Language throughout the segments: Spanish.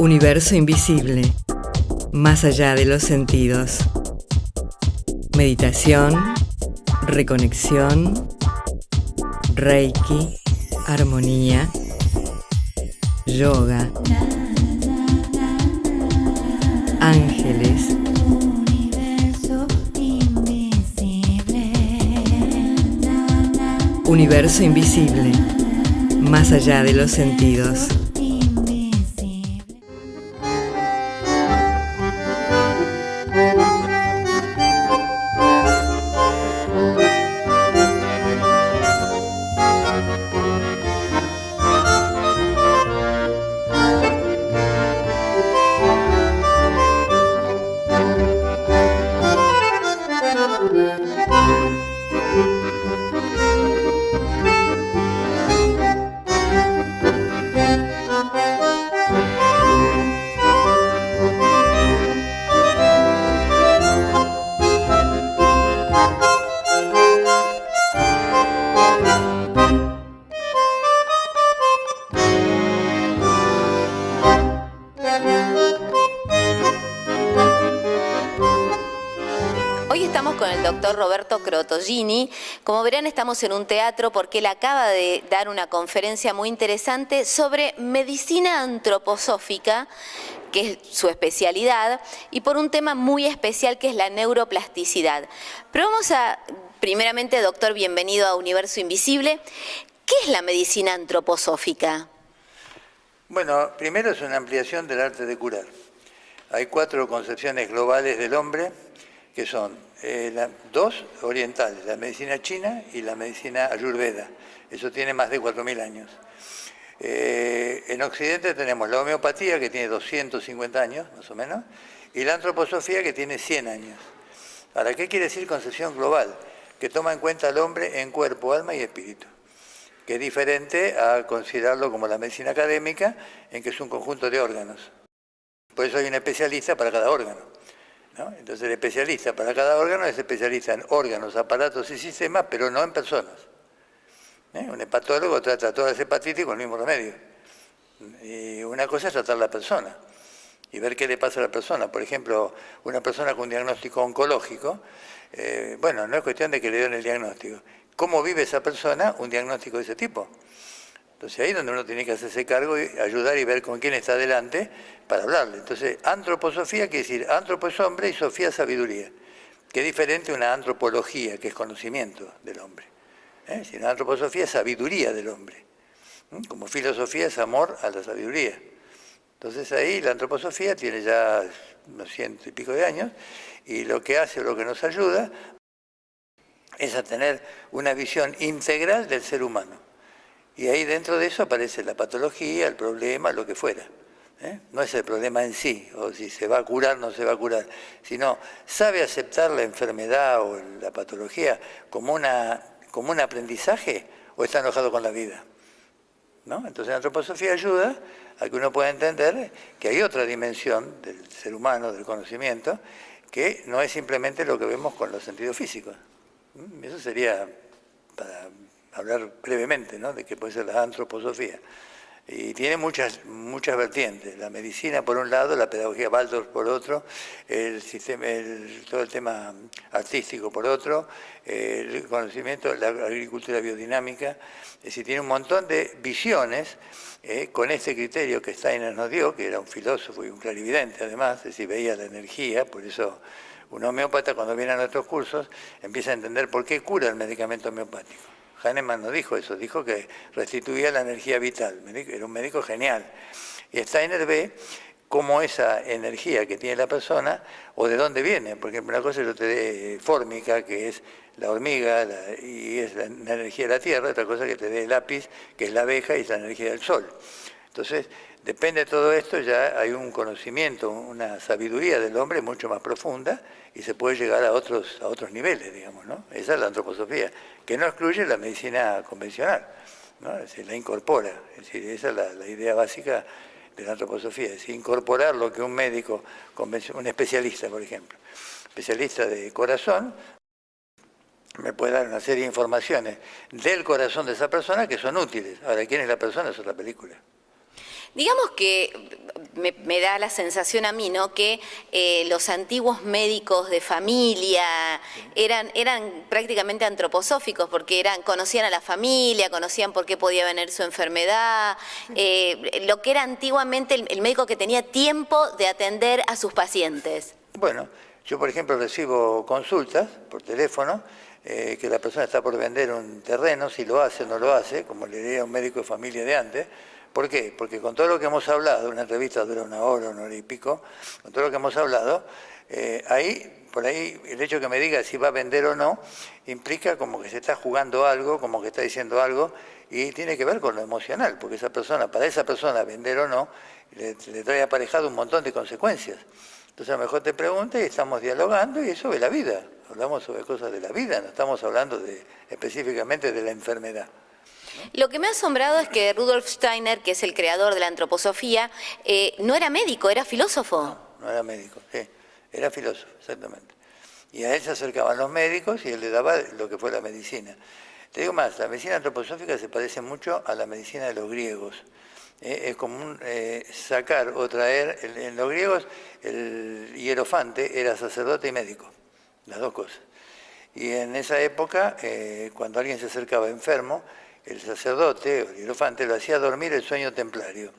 Universo invisible, más allá de los sentidos. Meditación, reconexión, Reiki, armonía, yoga, ángeles, universo invisible, más allá de los sentidos. Hoy estamos con el doctor Roberto Crotogini. Como verán, estamos en un teatro porque él acaba de dar una conferencia muy interesante sobre medicina antroposófica, que es su especialidad, y por un tema muy especial que es la neuroplasticidad. Pero vamos a, primeramente, doctor, bienvenido a Universo Invisible. ¿Qué es la medicina antroposófica? Bueno, primero es una ampliación del arte de curar. Hay 4 concepciones globales del hombre, que son dos orientales, la medicina china y la medicina ayurveda. Eso tiene más de 4.000 años. En Occidente tenemos la homeopatía, que tiene 250 años, más o menos, y la antroposofía, que tiene 100 años. Ahora, ¿qué quiere decir concepción global? Que toma en cuenta al hombre en cuerpo, alma y espíritu, que es diferente a considerarlo como la medicina académica, en que es un conjunto de órganos. Por eso hay un especialista para cada órgano, ¿no? Entonces el especialista para cada órgano es especialista en órganos, aparatos y sistemas, pero no en personas. Un hepatólogo trata todas las hepatitis con el mismo remedio. Y una cosa es tratar a la persona y ver qué le pasa a la persona. Por ejemplo, una persona con un diagnóstico oncológico, bueno, no es cuestión de que le den el diagnóstico. ¿Cómo vive esa persona un diagnóstico de ese tipo? Entonces ahí es donde uno tiene que hacerse cargo y ayudar y ver con quién está delante para hablarle. Entonces, antroposofía quiere decir, antropo es hombre y sofía sabiduría, que es diferente a una antropología, que es conocimiento del hombre. Si una antroposofía es sabiduría del hombre. Como filosofía es amor a la sabiduría. Entonces ahí la antroposofía tiene ya unos 100 y pico de años, y lo que hace o lo que nos ayuda es a tener una visión integral del ser humano. Y ahí dentro de eso aparece la patología, el problema, lo que fuera. No es el problema en sí, o si se va a curar o no se va a curar, sino sabe aceptar la enfermedad o la patología como un aprendizaje, o está enojado con la vida, ¿no? Entonces la antroposofía ayuda a que uno pueda entender que hay otra dimensión del ser humano, del conocimiento, que no es simplemente lo que vemos con los sentidos físicos. Eso sería para hablar brevemente, ¿no?, de qué puede ser la antroposofía. Y tiene muchas vertientes. La medicina por un lado, la pedagogía Waldorf por otro, todo el tema artístico por otro, el conocimiento, la agricultura biodinámica. Es decir, tiene un montón de visiones con este criterio que Steiner nos dio, que era un filósofo y un clarividente además, es decir, veía la energía. Por eso un homeópata, cuando viene a nuestros cursos, empieza a entender por qué cura el medicamento homeopático. Hahnemann no dijo eso, dijo que restituía la energía vital, era un médico genial. Y Steiner ve cómo esa energía que tiene la persona, o de dónde viene. Por ejemplo, una cosa yo te dé fórmica, que es la hormiga, y es la energía de la tierra; otra cosa que te dé el lápiz, que es la abeja, y es la energía del sol. Entonces, depende de todo esto, ya hay un conocimiento, una sabiduría del hombre mucho más profunda, y se puede llegar a otros niveles, digamos, ¿no? Esa es la antroposofía, que no excluye la medicina convencional, ¿no? Es decir, la incorpora. Es decir, esa es la idea básica de la antroposofía, es decir, incorporar lo que un médico convencional, un especialista, por ejemplo, especialista de corazón, me puede dar una serie de informaciones del corazón de esa persona que son útiles. Ahora, ¿quién es la persona? Eso es la película. Digamos que me da la sensación a mí, ¿no?, que los antiguos médicos de familia eran prácticamente antroposóficos, porque conocían a la familia, conocían por qué podía venir su enfermedad, lo que era antiguamente el médico que tenía tiempo de atender a sus pacientes. Bueno, yo por ejemplo recibo consultas por teléfono, que la persona está por vender un terreno, si lo hace o no lo hace, como le diría a un médico de familia de antes. ¿Por qué? Porque con todo lo que hemos hablado, una entrevista dura una hora y pico, con todo lo que hemos hablado, por ahí el hecho que me diga si va a vender o no, implica como que se está jugando algo, como que está diciendo algo, y tiene que ver con lo emocional, porque para esa persona vender o no, le trae aparejado un montón de consecuencias. Entonces a lo mejor te pregunta y estamos dialogando y es sobre la vida, hablamos sobre cosas de la vida, no estamos hablando específicamente de la enfermedad. Lo que me ha asombrado es que Rudolf Steiner, que es el creador de la antroposofía, no era médico, era filósofo. No era médico, sí, era filósofo, exactamente. Y a él se acercaban los médicos y él le daba lo que fue la medicina. Te digo más, la medicina antroposófica se parece mucho a la medicina de los griegos. Es común sacar o traer, en los griegos el hierofante era sacerdote y médico, las dos cosas. Y en esa época, cuando alguien se acercaba enfermo, el sacerdote o el hierofante lo hacía dormir el sueño templario.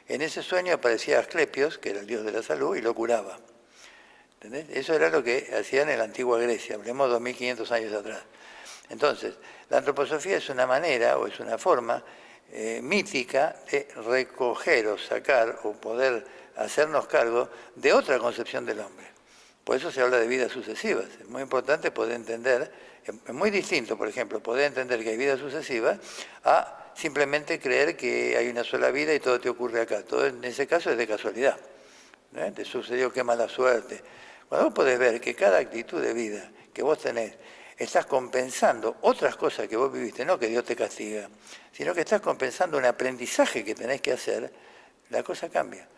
En ese sueño aparecía Asclepios, que era el dios de la salud, y lo curaba. ¿Entendés? Eso era lo que hacían en la antigua Grecia, hablemos 2500 años atrás. Entonces, la antroposofía es una manera o es una forma mítica de recoger o sacar o poder hacernos cargo de otra concepción del hombre. Por eso se habla de vidas sucesivas. Es muy importante poder entender, es muy distinto, por ejemplo, poder entender que hay vidas sucesivas a simplemente creer que hay una sola vida y todo te ocurre acá. Todo en ese caso es de casualidad. Te sucedió, qué mala suerte. Cuando vos podés ver que cada actitud de vida que vos tenés, estás compensando otras cosas que vos viviste, no que Dios te castiga, sino que estás compensando un aprendizaje que tenés que hacer, la cosa cambia.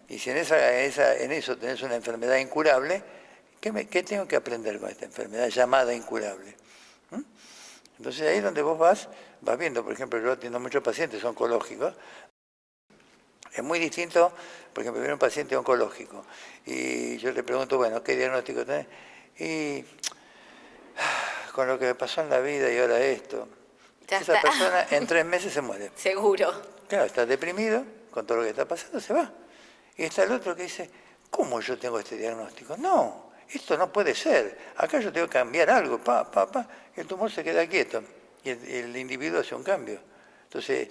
Y si en eso tenés una enfermedad incurable, ¿qué tengo que aprender con esta enfermedad llamada incurable? Entonces ahí es donde vos vas viendo, por ejemplo, yo atiendo muchos pacientes oncológicos. Es muy distinto, por ejemplo, viene un paciente oncológico y yo le pregunto, bueno, ¿qué diagnóstico tenés? Y con lo que me pasó en la vida y ahora esto, esa persona en 3 meses se muere. Seguro. Claro, está deprimido con todo lo que está pasando, se va. Y está el otro que dice, ¿cómo yo tengo este diagnóstico? No, esto no puede ser. Acá yo tengo que cambiar algo, y el tumor se queda quieto y el individuo hace un cambio. Entonces,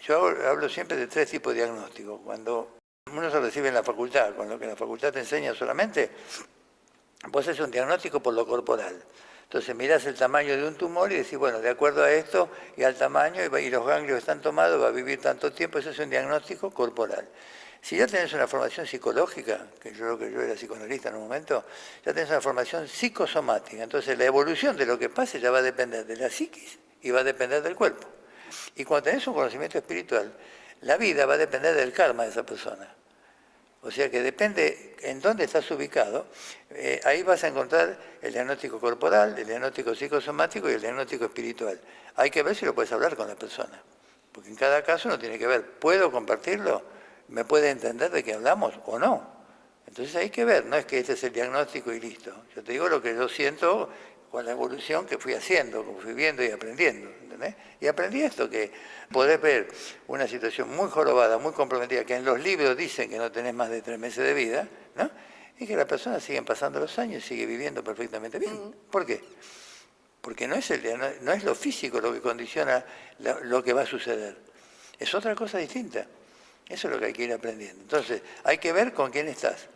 yo hablo siempre de 3 tipos de diagnósticos. Cuando uno se recibe en la facultad, con lo que la facultad te enseña solamente, vos haces un diagnóstico por lo corporal. Entonces mirás el tamaño de un tumor y decís, bueno, de acuerdo a esto y al tamaño y los ganglios están tomados, va a vivir tanto tiempo, eso es un diagnóstico corporal. Si ya tenés una formación psicológica, que yo creo que yo era psicoanalista en un momento, ya tenés una formación psicosomática. Entonces la evolución de lo que pase ya va a depender de la psiquis y va a depender del cuerpo. Y cuando tenés un conocimiento espiritual, la vida va a depender del karma de esa persona. O sea que depende en dónde estás ubicado, ahí vas a encontrar el diagnóstico corporal, el diagnóstico psicosomático y el diagnóstico espiritual. Hay que ver si lo puedes hablar con la persona, porque en cada caso uno tiene que ver, ¿puedo compartirlo? ¿Me puede entender de qué hablamos o no? Entonces hay que ver, no es que este es el diagnóstico y listo. Yo te digo lo que yo siento con la evolución que fui haciendo, como fui viendo y aprendiendo. ¿Entendés? Y aprendí esto, que podés ver una situación muy jorobada, muy comprometida, que en los libros dicen que no tenés más de 3 meses de vida, ¿no? Y que la persona sigue pasando los años y sigue viviendo perfectamente bien. ¿Por qué? Porque no es lo físico lo que condiciona lo que va a suceder. Es otra cosa distinta. Eso es lo que hay que ir aprendiendo. Entonces, hay que ver con quién estás.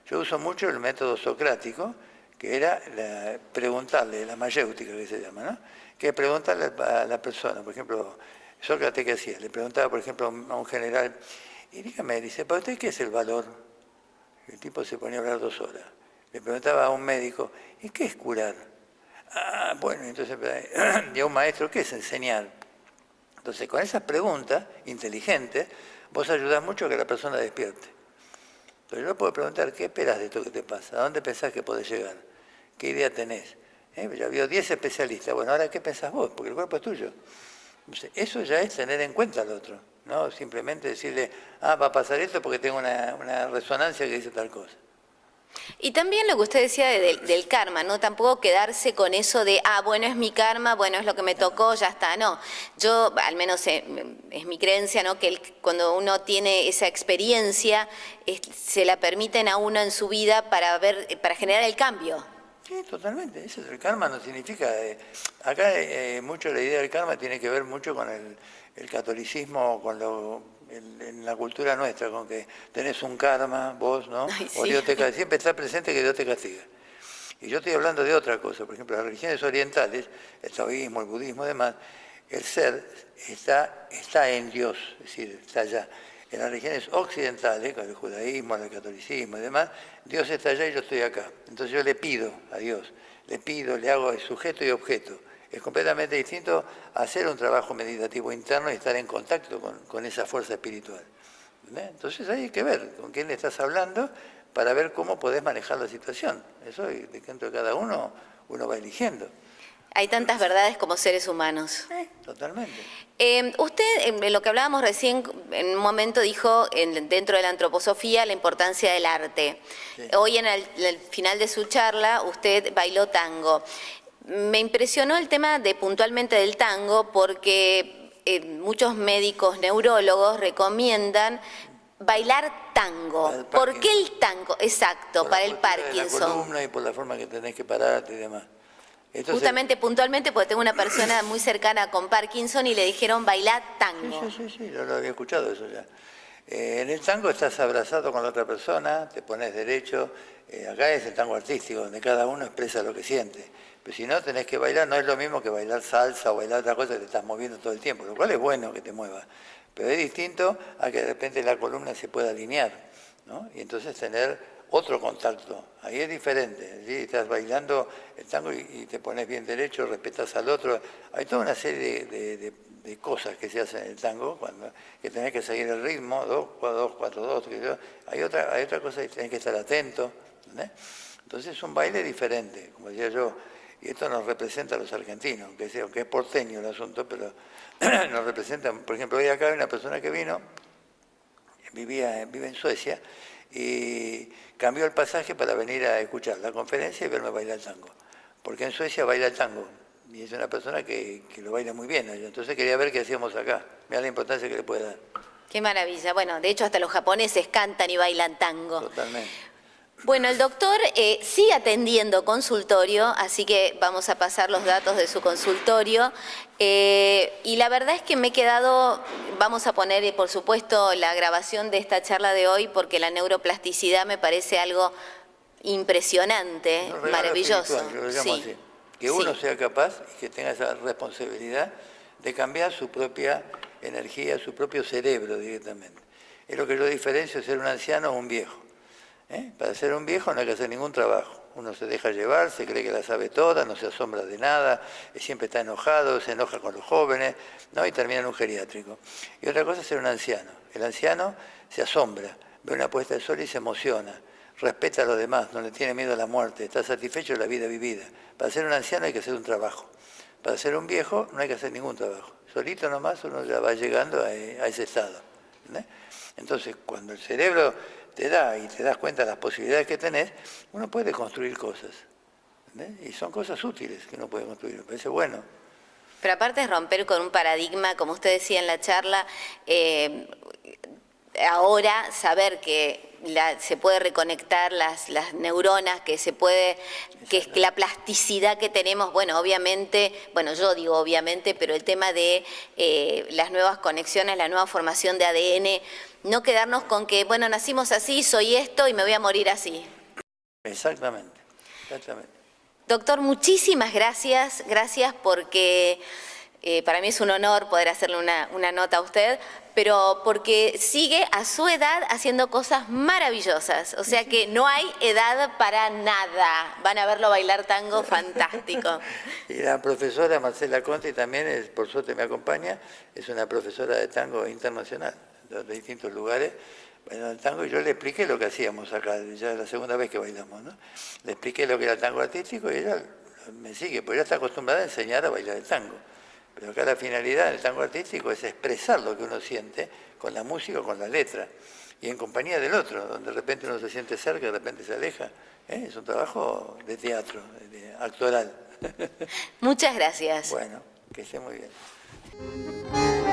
Yo uso mucho el método socrático, que era preguntarle, la mayéutica que se llama, ¿no? Que es preguntarle a la persona. Por ejemplo, Sócrates, ¿qué hacía? Le preguntaba, por ejemplo, a un general, y dígame, dice, ¿para usted qué es el valor? El tipo se ponía a hablar 2 horas. Le preguntaba a un médico, ¿y qué es curar? Ah, bueno, entonces, y a un maestro, ¿qué es enseñar? Entonces, con esas preguntas inteligentes, vos ayudás mucho a que la persona despierte. Pero yo puedo preguntar, ¿qué esperas de esto que te pasa? ¿A dónde pensás que podés llegar? ¿Qué idea tenés? Ya vio 10 especialistas. Bueno, ahora, ¿qué pensás vos? Porque el cuerpo es tuyo. Entonces, eso ya es tener en cuenta al otro. no simplemente decirle, ah, va a pasar esto porque tengo una resonancia que dice tal cosa. Y también lo que usted decía del karma, ¿no? Tampoco quedarse con eso de, ah, bueno, es mi karma, bueno, es lo que me tocó, ya está. No, yo, al menos es mi creencia, ¿no? Que cuando uno tiene esa experiencia, se la permiten a uno en su vida para generar el cambio. Sí, totalmente. Eso es el karma, no significa... acá mucho la idea del karma tiene que ver mucho con el catolicismo, con en la cultura nuestra, con que tenés un karma, vos, ¿no? Ay, sí. O Dios te castiga. Siempre está presente que Dios te castiga. Y yo estoy hablando de otra cosa. Por ejemplo, las religiones orientales, el taoísmo, el budismo y demás, el ser está en Dios, es decir, está allá. En las religiones occidentales, con el judaísmo, el catolicismo y demás, Dios está allá y yo estoy acá. Entonces yo le pido a Dios, le hago el sujeto y objeto. Es completamente distinto a hacer un trabajo meditativo interno y estar en contacto con esa fuerza espiritual. ¿Entendés? Entonces hay que ver con quién le estás hablando para ver cómo podés manejar la situación. Eso dentro de cada uno va eligiendo. Hay tantas verdades como seres humanos. Totalmente. Usted, en lo que hablábamos recién, en un momento dijo, dentro de la antroposofía, la importancia del arte. Sí. Hoy, en el final de su charla, usted bailó tango. Me impresionó el tema puntualmente del tango, porque muchos médicos neurólogos recomiendan bailar tango. ¿Por qué el tango? Exacto, para el Parkinson. Por la columna y por la forma que tenés que pararte y demás. Entonces, justamente, puntualmente, porque tengo una persona muy cercana con Parkinson y le dijeron bailar tango. Sí, yo lo había escuchado eso ya. En el tango estás abrazado con la otra persona, te pones derecho. Acá es el tango artístico, donde cada uno expresa lo que siente. Pero si no, tenés que bailar, no es lo mismo que bailar salsa o bailar otra cosa que te estás moviendo todo el tiempo, lo cual es bueno que te muevas. Pero es distinto a que de repente la columna se pueda alinear, ¿no? Y entonces tener otro contacto. Ahí es diferente. ¿Sí? Estás bailando el tango y te pones bien derecho, respetas al otro. Hay toda una serie de cosas que se hacen en el tango, que tenés que seguir el ritmo, 2, 4, 2, hay otra cosa que tenés que estar atento. ¿Entendés? Entonces es un baile diferente, como decía yo, y esto nos representa a los argentinos, aunque es porteño el asunto, pero nos representa. Por ejemplo, hoy acá hay una persona que vive en Suecia, y cambió el pasaje para venir a escuchar la conferencia y verme bailar tango. Porque en Suecia baila el tango, y es una persona que lo baila muy bien. Entonces quería ver qué hacíamos acá. Mira la importancia que le puede dar. Qué maravilla. Bueno, de hecho hasta los japoneses cantan y bailan tango. Totalmente. Bueno, el doctor sigue atendiendo consultorio, así que vamos a pasar los datos de su consultorio. Y la verdad es que me he quedado, vamos a poner por supuesto la grabación de esta charla de hoy, porque la neuroplasticidad me parece algo impresionante, maravilloso. Yo lo llamo así. Que uno sea capaz y que tenga esa responsabilidad de cambiar su propia energía, su propio cerebro directamente. Es lo que yo diferencio de ser un anciano o un viejo. Para ser un viejo no hay que hacer ningún trabajo. Uno se deja llevar, se cree que la sabe toda, no se asombra de nada, siempre está enojado, se enoja con los jóvenes, ¿no? Y termina en un geriátrico. Y otra cosa es ser un anciano. El anciano se asombra, ve una puesta de sol y se emociona, respeta a los demás, no le tiene miedo a la muerte, está satisfecho de la vida vivida. Para ser un anciano hay que hacer un trabajo. Para ser un viejo no hay que hacer ningún trabajo. Solito nomás uno ya va llegando a ese estado. ¿Entendés? Entonces, cuando el cerebro te da y te das cuenta de las posibilidades que tenés, uno puede construir cosas. ¿Entendés? Y son cosas útiles que uno puede construir. Me parece bueno. Pero aparte es romper con un paradigma, como usted decía en la charla, ahora saber que se puede reconectar las neuronas, que es la plasticidad que tenemos, bueno, obviamente, bueno, yo digo obviamente, pero el tema de las nuevas conexiones, la nueva formación de ADN, no quedarnos con que, bueno, nacimos así, soy esto y me voy a morir así. Exactamente. Doctor, muchísimas gracias porque para mí es un honor poder hacerle una nota a usted, pero porque sigue a su edad haciendo cosas maravillosas, o sea que no hay edad para nada. Van a verlo bailar tango fantástico. Y la profesora Marcela Conti también, por suerte me acompaña, es una profesora de tango internacional, de distintos lugares, bailando el tango, y yo le expliqué lo que hacíamos acá, ya es la segunda vez que bailamos, ¿no? Le expliqué lo que era el tango artístico y ella me sigue, porque ella está acostumbrada a enseñar a bailar el tango. Pero acá la finalidad del tango artístico es expresar lo que uno siente con la música o con la letra, y en compañía del otro, donde de repente uno se siente cerca, de repente se aleja. Es un trabajo de teatro, actoral. Muchas gracias. Bueno, que esté muy bien.